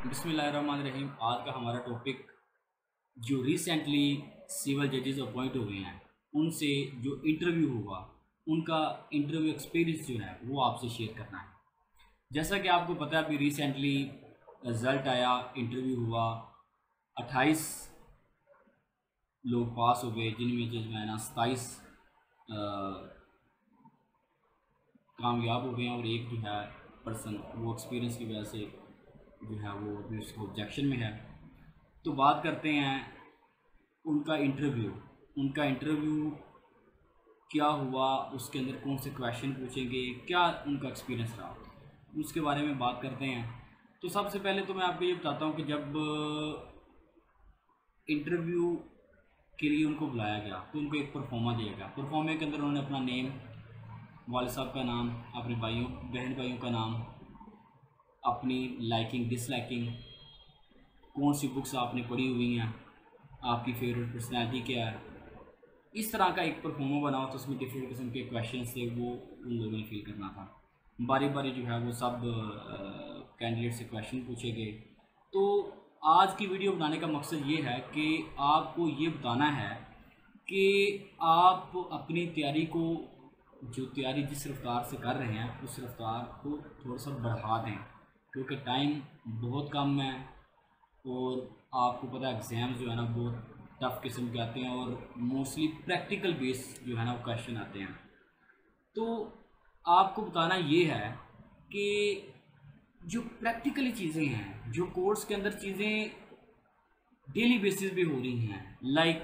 बिस्मिल्लाहिर्रहमानिर्रहीम। आज का हमारा टॉपिक जो रिसेंटली सिविल जजेस अपॉइंट हुए हैं उनसे जो इंटरव्यू हुआ उनका इंटरव्यू एक्सपीरियंस जो है वो आपसे शेयर करना है। जैसा कि आपको पता है अभी रिसेंटली रिज़ल्ट आया, इंटरव्यू हुआ, 28 लोग पास हो गए जिनमें जो है ना 27 कामयाब हो गए हैं और एक जो है पर्सन वो एक्सपीरियंस की वजह से जो है वो अभी उसको ऑब्जेक्शन में है। तो बात करते हैं उनका इंटरव्यू क्या हुआ, उसके अंदर कौन से क्वेश्चन पूछेंगे, क्या उनका एक्सपीरियंस रहा, उसके बारे में बात करते हैं। तो सबसे पहले तो मैं आपको ये बताता हूँ कि जब इंटरव्यू के लिए उनको बुलाया गया तो उनको एक परफॉर्मा दिया गया। परफॉर्मे के अंदर उन्होंने अपना नेम, वालिद साहब का नाम, अपने बहन भाइयों का नाम, अपनी लाइकिंग डिसलाइकिंग, कौन सी बुक्स आपने पढ़ी हुई हैं, आपकी फेवरेट पर्सनैलिटी क्या है, इस तरह का एक परफॉर्मा बना हो। तो उसमें डिफरेंट किस्म के क्वेश्चन थे वो उन लोगों ने फिल करना था। बारी बारी जो है वो सब कैंडिडेट से क्वेश्चन पूछे गए। तो आज की वीडियो बनाने का मकसद ये है कि आपको ये बताना है कि आप अपनी तैयारी को, जो तैयारी जिस रफ्तार से कर रहे हैं उस रफ्तार को थोड़ा सा बढ़ा दें, क्योंकि टाइम बहुत कम है और आपको पता है एग्ज़ाम जो है ना बहुत टफ़ किस्म के आते हैं और मोस्टली प्रैक्टिकल बेस जो है ना वो क्वेश्चन आते हैं। तो आपको बताना ये है कि जो प्रैक्टिकली चीज़ें हैं, जो कोर्स के अंदर चीज़ें डेली बेसिस पे हो रही हैं, लाइक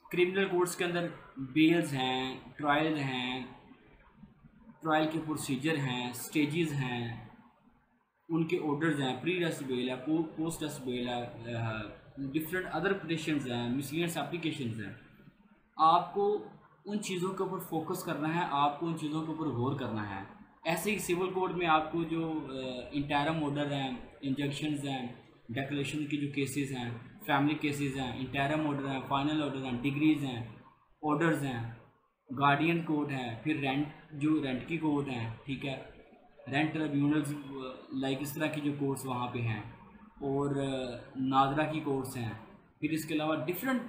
क्रिमिनल कोर्ट्स के अंदर बेल्स हैं, ट्रायल के प्रोसीजर हैं, स्टेजेस हैं, उनके ऑर्डर्स हैं, प्री अरेस्ट बेल है, पोस्ट अरेस्ट बेल है, डिफरेंट अदर पिटिशंस हैं, मिसलेनियस एप्लीकेशंस हैं। आपको उन चीज़ों के ऊपर फोकस करना है, आपको उन चीज़ों के ऊपर गौर करना है। ऐसे ही सिविल कोड में आपको जो इंटरम ऑर्डर हैं, इंजंक्शंस हैं, डेक्लेरेशन की जो केसेस हैं, फैमिली केसेस हैं, इंटरम ऑर्डर हैं, फाइनल ऑर्डर हैं, डिग्रीज़ हैं, ऑर्डर्स हैं, गार्डियन कोर्ट है, फिर रेंट की कोर्ट हैं, ठीक है, रेंट ट्रिब्यूनल्स, लाइक इस तरह की जो कोर्ट्स वहाँ पे हैं, और नादरा की कोर्ट्स हैं, फिर इसके अलावा डिफरेंट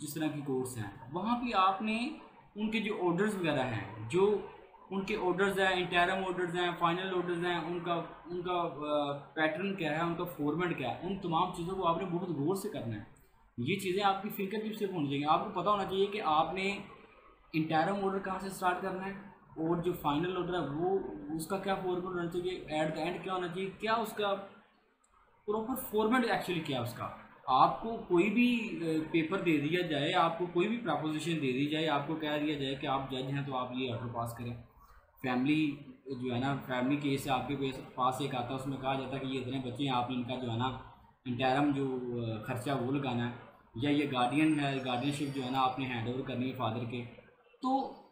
जिस तरह की कोर्ट्स हैं वहाँ पे आपने उनके जो ऑर्डर्स वगैरह हैं, जो उनके ऑर्डर्स हैं, इंटरम ऑर्डर्स हैं, फाइनल ऑर्डर्स हैं, उनका उनका पैटर्न क्या है, उनका फॉर्मेट क्या है, उन तमाम चीज़ों को आपने बहुत गौर से करना है। ये चीज़ें आपकी फिंगर टिप से पहुँच जाएंगी। आपको पता होना चाहिए कि आपने इंटरम ऑर्डर कहाँ से स्टार्ट करना है और जो फाइनल ऑर्डर है वो उसका क्या फॉर्मेट होना चाहिए, एट द एंड क्या होना चाहिए, क्या उसका प्रॉपर फॉर्मेट एक्चुअली क्या है उसका। आपको कोई भी पेपर दे दिया जाए, आपको कोई भी प्रपोजिशन दे दी जाए, आपको कह दिया जाए कि आप जज हैं तो आप ये ऑर्डर पास करें। फैमिली जो है ना, फैमिली केस है आपके पास एक आता है, उसमें कहा जाता है कि ये इतने बच्चे हैं, आप इनका जो है ना इंटरम जो खर्चा वो लगाना है, या ये गार्डियन है, गार्डियनशिप जो है ना आपने हैंड ओवर करनी है फादर के। तो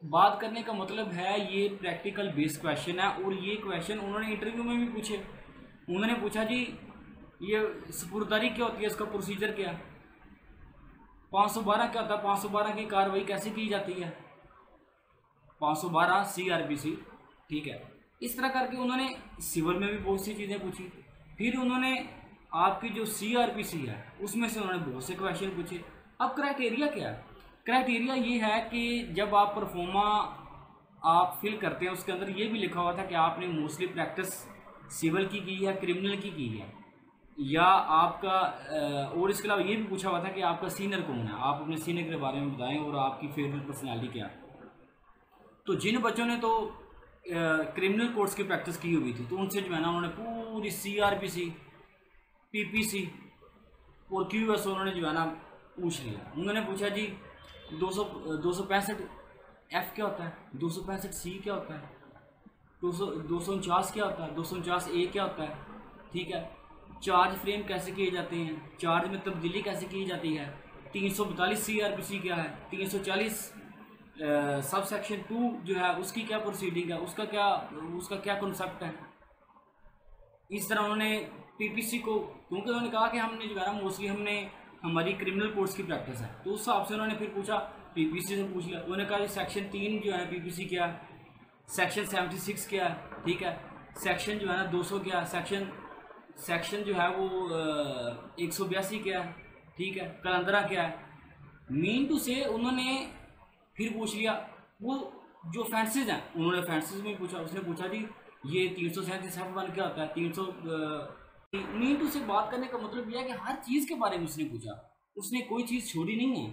बात करने का मतलब है ये प्रैक्टिकल बेस्ड क्वेश्चन है और ये क्वेश्चन उन्होंने इंटरव्यू में भी पूछे। उन्होंने पूछा जी ये सपुर्दारी क्या होती है, इसका प्रोसीजर क्या है, 512 क्या होता है, 512 की कार्रवाई कैसे की जाती है, 512 CRPC, ठीक है। इस तरह करके उन्होंने सिविल में भी बहुत सी चीज़ें पूछी। फिर उन्होंने आपकी जो CRPC है उसमें से उन्होंने बहुत से क्वेश्चन पूछे। अब क्राइटेरिया क्या है? क्राइटेरिया ये है कि जब आप परफॉर्मा आप फिल करते हैं उसके अंदर ये भी लिखा हुआ था कि आपने मोस्टली प्रैक्टिस सिविल की है, क्रिमिनल की है, या आपका और इसके अलावा ये भी पूछा हुआ था कि आपका सीनियर कौन है, आप अपने सीनियर के बारे में बताएं और आपकी फेवरेट पर्सनैलिटी क्या है। तो जिन बच्चों ने तो क्रिमिनल कोर्ट्स की प्रैक्टिस की हुई थी तो उनसे जो है ना उन्होंने पूरी CRPC, PPC और QS उन्होंने जो है ना पूछ लिया। उन्होंने पूछा जी 265 F क्या होता है, 265 C क्या होता है, 249 क्या होता है, 249 A क्या होता है, ठीक है, चार्ज फ्रेम कैसे किए जाते हैं, चार्ज में तब्दीली कैसे की जाती है, 342 CRPC क्या है, 340 सब सेक्शन 2 जो है उसकी क्या प्रोसीडिंग है, उसका क्या कॉन्सेप्ट है। इस तरह उन्होंने PPC को, क्योंकि उन्होंने कहा कि हमने जो है ना मोस्टली हमारी क्रिमिनल कोर्ट्स की प्रैक्टिस है, तो उस हिसाब से उन्होंने फिर पूछा, PPC से पूछ लिया। उन्होंने कहा सेक्शन 3 जो है PPC क्या है, सेक्शन 76 क्या है, ठीक है, सेक्शन जो है ना 200 क्या है, सेक्शन सेक्शन जो है वो 182 क्या है, ठीक है, कलंदरा क्या है। मीन टू से उन्होंने फिर पूछ लिया वो जो फेंसेज हैं, उन्होंने फेंसेज में पूछा, उसने पूछा जी ये 337 क्या होता है, 300 मीन टू से बात करने का मतलब यह है कि हर चीज़ के बारे में उसने पूछा, उसने कोई चीज़ छोड़ी नहीं है।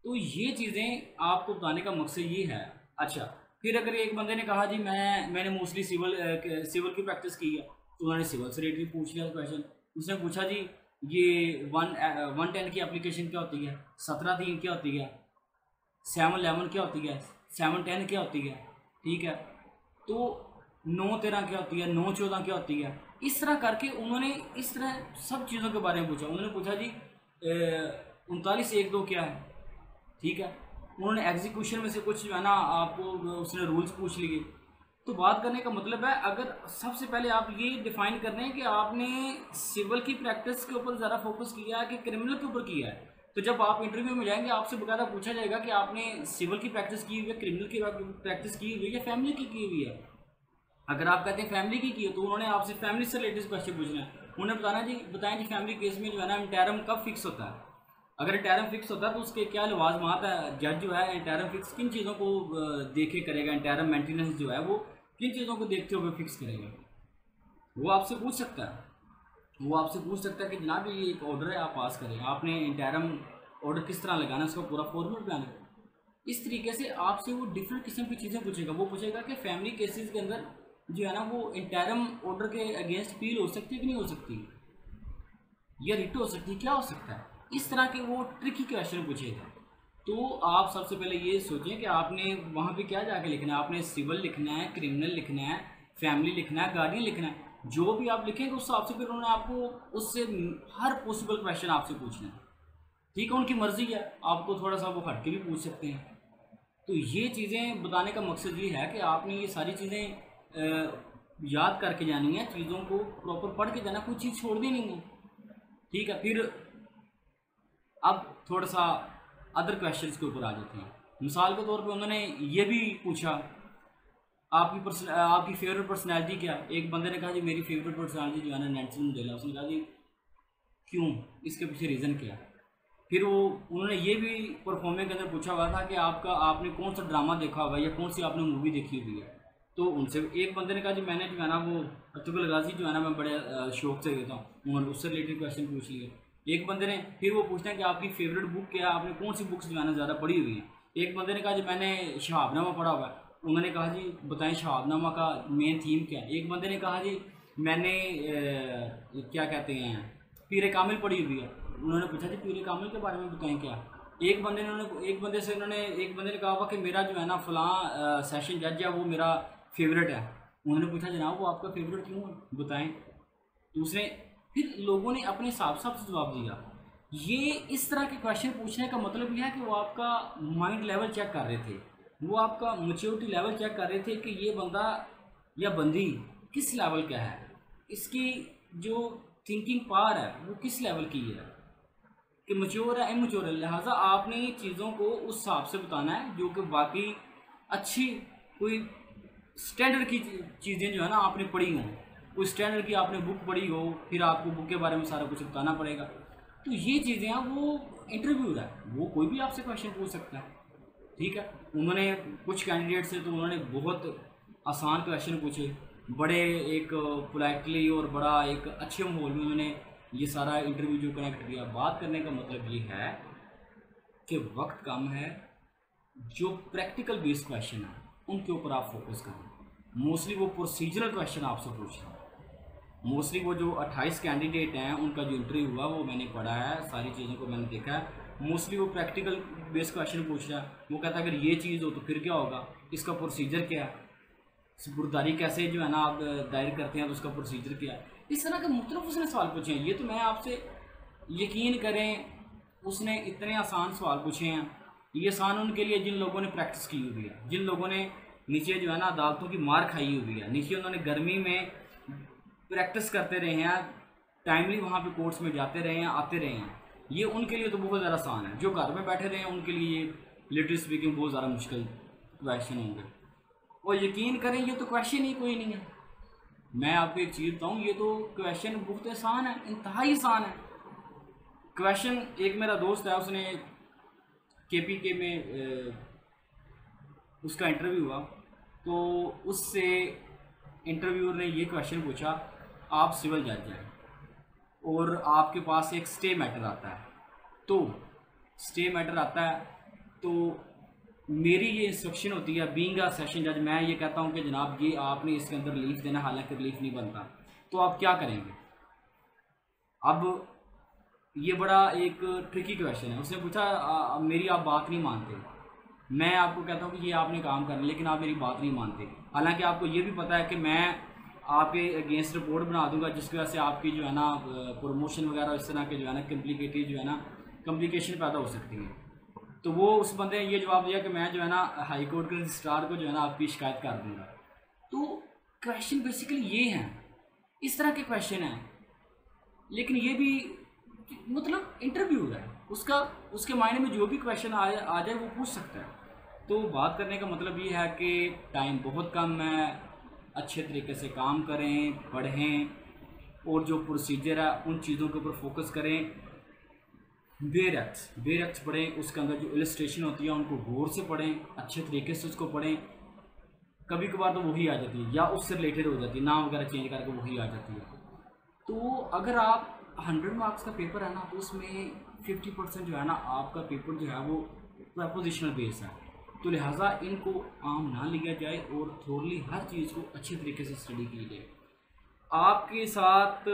तो ये चीज़ें आपको बताने का मकसद ये है। अच्छा, फिर अगर एक बंदे ने कहा जी मैंने मोस्टली सिविल की प्रैक्टिस की है, तो उन्होंने सिविल से रिलेटेड पूछ लिया क्वेश्चन। उसने पूछा जी ये 110 की एप्लीकेशन क्या होती है, 17(3) क्या होती है, 711 क्या होती है, 710 क्या होती है, ठीक है, तो 913 क्या होती है, 914 क्या होती है। इस तरह करके उन्होंने इस तरह सब चीज़ों के बारे में पूछा। उन्होंने पूछा जी 39(1)(2) क्या है, ठीक है। उन्होंने एग्जीक्यूशन में से कुछ जो है ना आपको उसने रूल्स पूछ लिए। तो बात करने का मतलब है, अगर सबसे पहले आप ये डिफाइन कर रहे हैं कि आपने सिविल की प्रैक्टिस के ऊपर ज़्यादा फोकस किया है कि क्रिमिनल के ऊपर किया है, तो जब आप इंटरव्यू में जाएंगे आपसे बकायदा पूछा जाएगा कि आपने सिविल की प्रैक्टिस की हुई है, क्रिमिनल की प्रैक्टिस की हुई है या फैमिली की हुई है। अगर आप कहते हैं फैमिली की है तो उन्होंने आपसे फैमिली से रिलेटेड क्वेश्चन पूछना है। उन्हें बताएं जी फैमिली केस में जो है ना इंटरम कब फिक्स होता है। अगर इंटरम फिक्स होता है तो उसके क्या लवाजमात है, जज जो है इंटरम फिक्स किन चीज़ों को देखे करेगा, इंटरम मेंटेनेंस जो है वो किन चीज़ों को देखते हुए फिक्स करेगा, वो आपसे पूछ सकता है। वो आपसे पूछ सकता है कि जनाब ये एक ऑर्डर है आप पास करें, आपने इंटरम ऑर्डर किस तरह लगाना है, उसका पूरा फॉर्मेट प्लान है। इस तरीके से आपसे वो डिफरेंट किस्म की चीज़ें पूछेगा। वो पूछेगा कि फैमिली केसेस के अंदर जो है ना वो इंटरम ऑर्डर के अगेंस्ट अपील हो सकती है कि नहीं हो सकती, या रिट हो सकती है, क्या हो सकता है। इस तरह के वो ट्रिकी क्वेश्चन पूछेगा। तो आप सबसे पहले ये सोचें कि आपने वहाँ पे क्या जाके लिखना है। आपने सिविल लिखना है, क्रिमिनल लिखना है, फैमिली लिखना है, गार्डियन लिखना है। जो भी आप लिखेंगे उस हिसाब से फिर उन्होंने आपको उससे हर पॉसिबल क्वेश्चन आपसे पूछना है, ठीक है। उनकी मर्जी है, आपको थोड़ा सा वो हट के भी पूछ सकते हैं। तो ये चीज़ें बताने का मकसद ये है कि आपने ये सारी चीज़ें याद करके जानी है, चीज़ों को प्रॉपर पढ़ के जाना, कोई चीज़ छोड़नी नहीं है, ठीक है। फिर अब थोड़ा सा अदर क्वेश्चंस के ऊपर आ जाते हैं। मिसाल के तौर पे उन्होंने ये भी पूछा आपकी फेवरेट पर्सनैलिटी क्या है। एक बंदे ने कहा जी मेरी फेवरेट पर्सनैलिटी जो है ना नेल्सन मंडेला। उसने कहा जी क्यों, इसके पीछे रीज़न क्या है। फिर उन्होंने ये भी परफॉर्मेंस के अंदर पूछा हुआ था कि आपने कौन सा ड्रामा देखा हुआ है या कौन सी आपने मूवी देखी हुई है। तो उनसे एक बंदे ने कहा जी मैंने जो है ना वो अतुल गाजी जो है ना मैं बड़े शौक से देता हूँ, उन्होंने उससे रिलेटेड क्वेश्चन पूछ लिए। एक बंदे ने फिर वो पूछना है कि आपकी फेवरेट बुक क्या है, आपने कौन सी बुक्स जो है ना ज़्यादा पढ़ी हुई है। एक बंदे ने कहा जी मैंने शहाबनामा पढ़ा हुआ है। उन्होंने कहा जी बताएं शहाबनामा का मेन थीम क्या है। एक बंदे ने कहा जी मैंने क्या कहते हैं पीर कामिल पढ़ी हुई है। उन्होंने पूछा जी पीर कामिल के बारे में बताएं क्या। एक बंदे ने कहा हुआ कि मेरा जो है ना फलां सेशन जज है वो मेरा फेवरेट है। उन्होंने पूछा जनाब वो आपका फेवरेट क्यों है, बताएं। दूसरे फिर लोगों ने अपने हिसाब से जवाब दिया। ये इस तरह के क्वेश्चन पूछने का मतलब यह है कि वो आपका माइंड लेवल चेक कर रहे थे, वो आपका मैच्योरिटी लेवल चेक कर रहे थे कि ये बंदा या बंदी किस लेवल का है, इसकी जो थिंकिंग पावर है वो किस लेवल की है, कि मैच्योर है इमैच्योर है। लिहाजा आपने चीज़ों को उस हिसाब से बताना है जो कि बाकी अच्छी कोई स्टैंडर्ड की चीज़ें जो है ना आपने पढ़ी हों, कोई स्टैंडर्ड की आपने बुक पढ़ी हो, फिर आपको बुक के बारे में सारा कुछ बताना पड़ेगा। तो ये चीज़ें हैं, वो इंटरव्यू है, वो कोई भी आपसे क्वेश्चन पूछ सकता है, ठीक है। उन्होंने कुछ कैंडिडेट से तो उन्होंने बहुत आसान क्वेश्चन पूछे, बड़े एक पोलाइटली और बड़ा एक अच्छे माहौल में उन्होंने ये सारा इंटरव्यू जो कनेक्ट किया। बात करने का मतलब ये है कि वक्त कम है, जो प्रैक्टिकल बेस्ड क्वेश्चन है उनके ऊपर आप फोकस करें। मोस्टली वो प्रोसीजरल क्वेश्चन आपसे पूछ रहे हैं। मोस्टली वो जो 28 कैंडिडेट हैं उनका जो इंटरव्यू हुआ वो मैंने पढ़ा है, सारी चीज़ों को मैंने देखा है। मोस्टली वो प्रैक्टिकल बेस्ड क्वेश्चन पूछ रहा है। वो कहता है अगर ये चीज़ हो तो फिर क्या होगा, इसका प्रोसीजर क्या है, सुपुर्दारी कैसे जो है ना आप दायर करते हैं तो उसका प्रोसीजर क्या है। इस तरह के मुख्तलिफ उसने सवाल पूछे हैं। ये तो मैं आपसे यकीन करें उसने इतने आसान सवाल पूछे हैं। ये आसान उनके लिए जिन लोगों ने प्रैक्टिस की हुई है, जिन लोगों ने नीचे जो है ना अदालतों की मार खाई हुई है, नीचे उन्होंने गर्मी में प्रैक्टिस करते रहे हैं, टाइमली वहाँ पे कोर्ट्स में जाते रहे हैं, आते रहे हैं। ये उनके लिए तो बहुत ज़्यादा आसान है। जो घर में बैठे रहे हैं उनके लिए ये लिटरली स्पीकिंग बहुत ज़्यादा मुश्किल क्वेश्चन होंगे। और यकीन करें ये तो क्वेश्चन ही कोई नहीं है, मैं आपको एक चीज़ बताऊँ, ये तो क्वेश्चन बहुत आसान है, इंतहाई आसान है क्वेश्चन। एक मेरा दोस्त है, उसने KPK में उसका इंटरव्यू हुआ, तो उससे इंटरव्यूअर ने ये क्वेश्चन पूछा, आप सिविल जज हैं और आपके पास एक स्टे मैटर आता है, तो स्टे मैटर आता है तो मेरी ये इंस्ट्रक्शन होती है बीइंग अ सेशन जज, मैं ये कहता हूँ कि जनाब ये आपने इसके अंदर रिलीफ देना, हालांकि रिलीफ नहीं बनता, तो आप क्या करेंगे। अब ये बड़ा एक ट्रिकी क्वेश्चन है। उसने पूछा मेरी आप बात नहीं मानते, मैं आपको कहता हूँ कि ये आपने काम करना, लेकिन आप मेरी बात नहीं मानते, हालांकि आपको ये भी पता है कि मैं आपके अगेंस्ट रिपोर्ट बना दूंगा जिसकी वजह से आपकी जो है ना प्रमोशन वगैरह इस तरह के जो है ना कम्प्लिकेटेड जो है ना कम्प्लिकेशन पैदा हो सकती है। तो वो उस बंदे ने ये जवाब दिया कि मैं जो है ना हाई कोर्ट के रजिस्ट्रार को जो है ना आपकी शिकायत कर दूंगा। तो क्वेश्चन बेसिकली ये हैं, इस तरह के क्वेश्चन हैं, लेकिन ये भी मतलब इंटरव्यू है, उसका उसके मायने में जो भी क्वेश्चन आ जाए वो पूछ सकता है। तो बात करने का मतलब ये है कि टाइम बहुत कम है, अच्छे तरीके से काम करें, पढ़ें और जो प्रोसीजर है उन चीज़ों के ऊपर फोकस करें। बेयर एक्ट्स पढ़ें, उसके अंदर जो इलस्ट्रेशन होती है उनको गौर से पढ़ें, अच्छे तरीके से उसको पढ़ें। कभी कभार तो वही आ जाती है या उससे रिलेटेड हो जाती है, नाम वगैरह चेंज करके वही आ जाती है। तो अगर आप 100 मार्क्स का पेपर है ना, तो उसमें 50% जो है ना आपका पेपर जो है वो प्रपोजिशनल बेस है, तो लिहाजा इनको आम ना लिया जाए और थोरली हर चीज़ को अच्छे तरीके से स्टडी की जाए। आपके साथ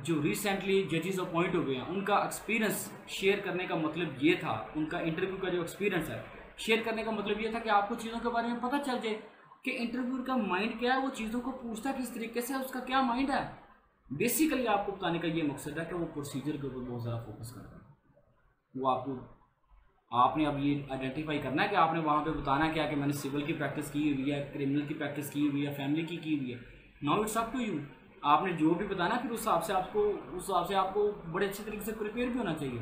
जो रिसेंटली जजेस अपॉइंट हो गए हैं उनका एक्सपीरियंस शेयर करने का मतलब ये था, उनका इंटरव्यू का जो एक्सपीरियंस है शेयर करने का मतलब ये था कि आपको चीज़ों के बारे में पता चल जाए कि इंटरव्यूअर का माइंड क्या है, वो चीज़ों को पूछता किस तरीके से है, उसका क्या माइंड है। बेसिकली आपको बताने का ये मकसद है कि वो प्रोसीजर के ऊपर बहुत ज़्यादा फोकस करता है। वो आपने अब ये आइडेंटिफाई करना है कि आपने वहाँ पे बताना क्या कि मैंने सिविल की प्रैक्टिस की हुई है, क्रिमिनल की प्रैक्टिस की हुई है, फैमिली की हुई है। Now it's up to you, आपने जो भी बताना फिर उस हिसाब से आपको बड़े अच्छे तरीके से प्रिपेयर भी होना चाहिए।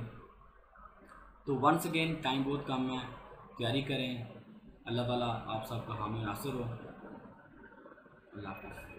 तो वंस अगेन टाइम बहुत कम है, तैयारी करें। अल्लाह ताला आप सबका हामी नासिर हो। अल्लाह हाफ़िज़।